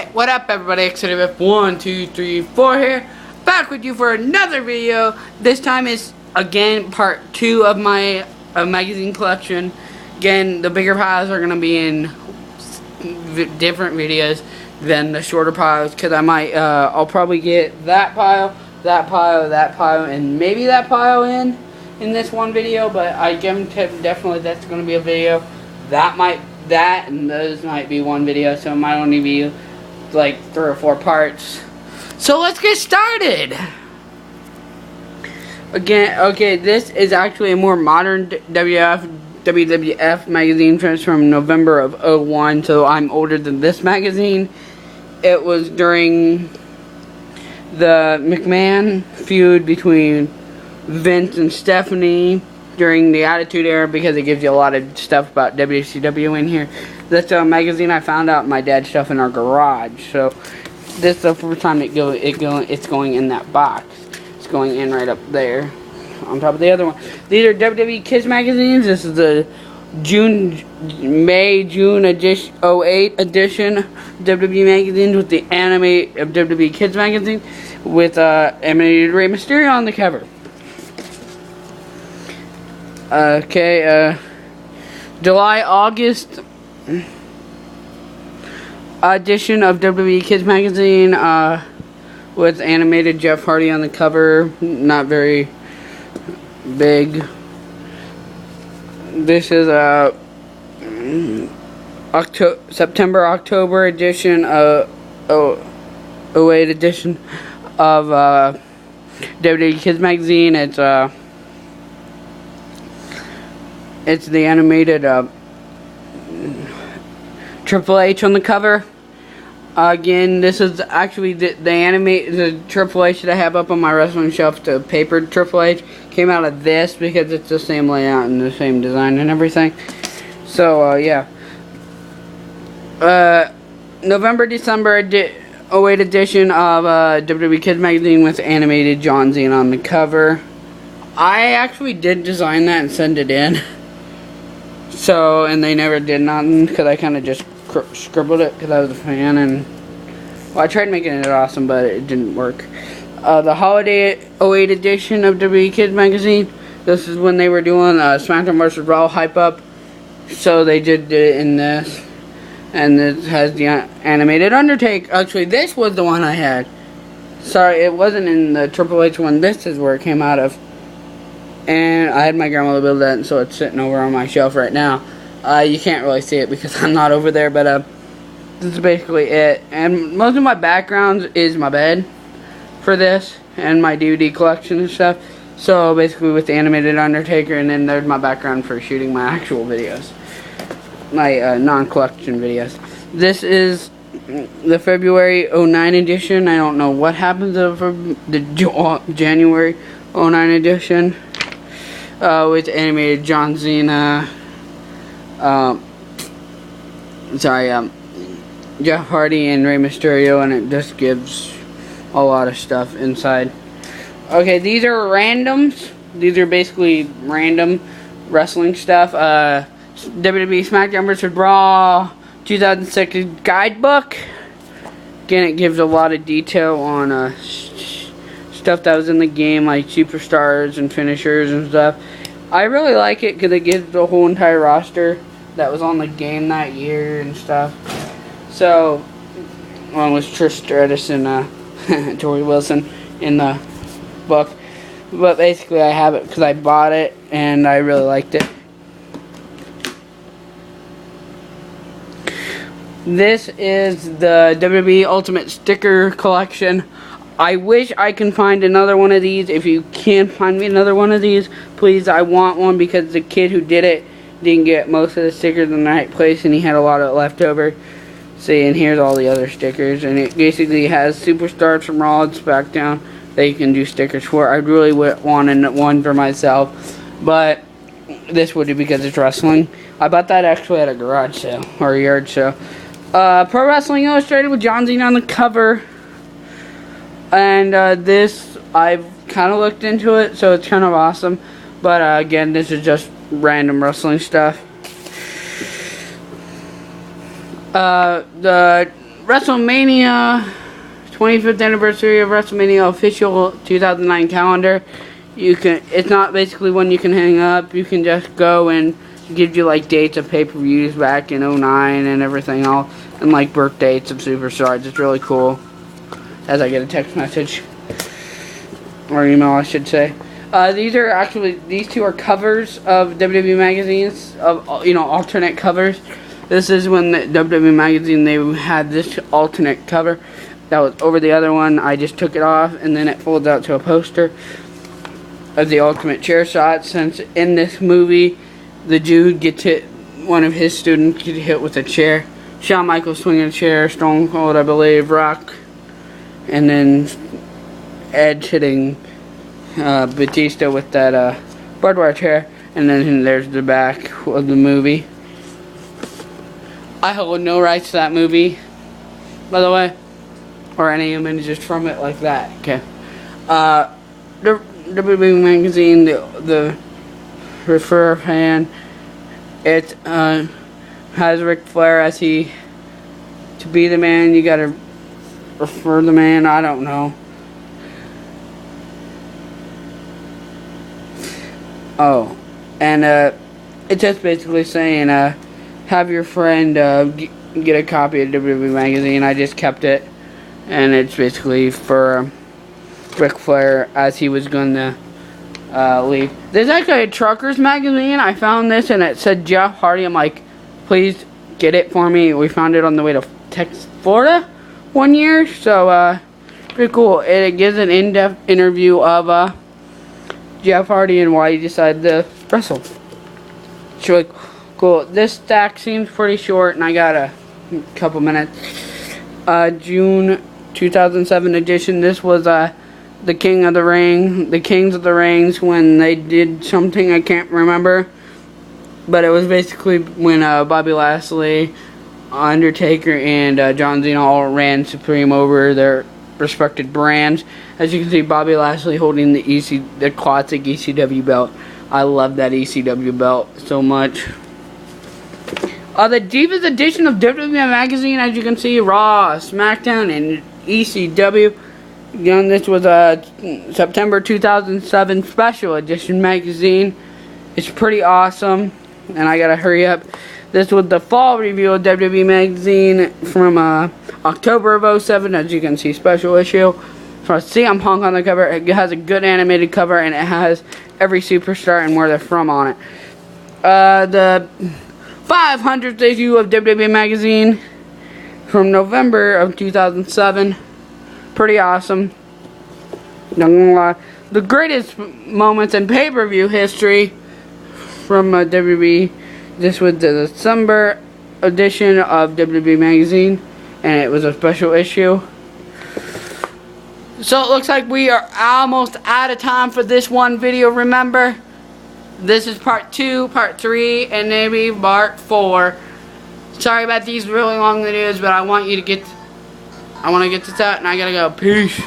Alright, what up everybody, XWF123 here, back with you for another video. This time is, again, part 2 of my magazine collection. Again, the bigger piles are going to be in different videos than the shorter piles, because I might, I'll probably get that pile, and maybe that pile in this one video, but I definitely that's going to be a video. That and those might be one video, so it might only be like 3 or 4 parts. So let's get started. Again, okay, this is actually a more modern WWF magazine from November of '01, so I'm older than this magazine. It was during the McMahon feud between Vince and Stephanie during the Attitude Era, because it gives you a lot of stuff about WCW in here. That's a magazine I found out my dad's stuff in our garage. So this is the first time it's going in that box. It's going in right up there on top of the other one. These are WWE Kids magazines. This is the May-June edition, 08 edition WWE magazines with the anime of WWE Kids magazine with animated Rey Mysterio on the cover. Okay, July-August edition of WWE Kids magazine with animated Jeff Hardy on the cover. Not very big. This is a September-October edition of 08 edition of WWE Kids magazine. It's the animated Triple H on the cover. Again, this is actually the Triple H that I have up on my wrestling shelf. The papered Triple H came out of this because it's the same layout and the same design and everything. So yeah, November-December 08 edition of WWE Kids magazine with animated John Cena on the cover. I actually did design that and send it in. So, and they never did nothing, because I kind of just scribbled it, because I was a fan, and, well, I tried making it awesome, but it didn't work. The Holiday 08 edition of WWE Kids magazine, this is when they were doing SmackDown vs. Raw hype up, so they did it in this, and this has the animated Undertaker. Actually, this was the one I had. Sorry, it wasn't in the Triple H one. This is where it came out of. And I had my grandmother build that, so it's sitting over on my shelf right now. You can't really see it because I'm not over there, but this is basically it. And most of my backgrounds is my bed for this, and my DVD collection and stuff. So basically with the animated Undertaker, and then there's my background for shooting my actual videos. My non-collection videos. This is the February 09 edition. I don't know what happened to the January 09 edition. With animated John Cena, Jeff Hardy and Rey Mysterio, and it just gives a lot of stuff inside. Okay, these are randoms. These are basically random wrestling stuff. WWE SmackDown vs. Raw 2006 guidebook. Again, it gives a lot of detail on stuff that was in the game, like superstars and finishers and stuff. I really like it because it gives the whole entire roster that was on the game that year and stuff. So, along with Trish Stratus and Tori Wilson in the book. But basically I have it because I bought it and I really liked it. This is the WWE Ultimate Sticker Collection. I wish I can find another one of these. If you can find me another one of these, please, I want one, because the kid who did it didn't get most of the stickers in the right place, and he had a lot of it left over. See, and here's all the other stickers, and it basically has superstars from Raw and SmackDown that you can do stickers for. I really wanted one for myself, but this would be because it's wrestling. I bought that actually at a garage sale, or a yard sale. Pro Wrestling Illustrated with John Cena on the cover. And this, I've kind of looked into it, so it's kind of awesome. But again, this is just random wrestling stuff. The WrestleMania 25th anniversary of WrestleMania official 2009 calendar. It's not basically one you can hang up. You can just go and it gives you like dates of pay-per-views back in 09 and everything else, and like birth dates of superstars. It's really cool. As I get a text message or email, I should say. These two are covers of WWE magazines, of alternate covers. This is when the WWE magazine, they had this alternate cover that was over the other one. I just took it off, and then it folds out to a poster of the ultimate chair shot. Since in this movie, the Jew gets hit, one of his students gets hit with a chair. Shawn Michaels swinging a chair, Stone Cold, I believe, Rock, and then Edge hitting Batista with that barbed wire chair, and then there's the back of the movie. I hold no rights to that movie, by the way, or any images from it like that. Okay. The WWE magazine, the refer fan, it has Ric Flair as to be the man. You gotta refer the man. I don't know. Oh, and it's just basically saying, have your friend get a copy of WWE magazine. I just kept it, and it's basically for Ric Flair as he was going to leave. There's actually a Truckers magazine. I found this, and it said Jeff Hardy. I'm like, please get it for me. We found it on the way to Texas, Florida one year, so pretty cool. It gives an in-depth interview of Jeff Hardy and why he decided to wrestle. It's really cool. This stack seems pretty short, and I got a couple minutes. June 2007 edition. This was the King of the Ring, the Kings of the Rings, when they did something I can't remember, but it was basically when Bobby Lashley, Undertaker, and John Cena all ran supreme over their respected brands. As you can see, Bobby Lashley holding the classic ECW belt. I love that ECW belt so much. The Divas edition of WWE magazine, as you can see, Raw, SmackDown, and ECW. Again, this was a September 2007 special edition magazine. It's pretty awesome, and I gotta hurry up. This was the fall review of WWE magazine from October of 07, as you can see, special issue. So CM Punk on the cover. It has a good animated cover, and it has every superstar and where they're from on it. The 500th issue of WWE magazine from November of 2007. Pretty awesome. Not gonna lie. The greatest moments in pay-per-view history from WWE. This was the December edition of WWE magazine, and it was a special issue. So it looks like we are almost out of time for this one video. Remember, this is part 2, part 3, and maybe part 4. Sorry about these really long videos, but I want to get this out, and I gotta go. Peace.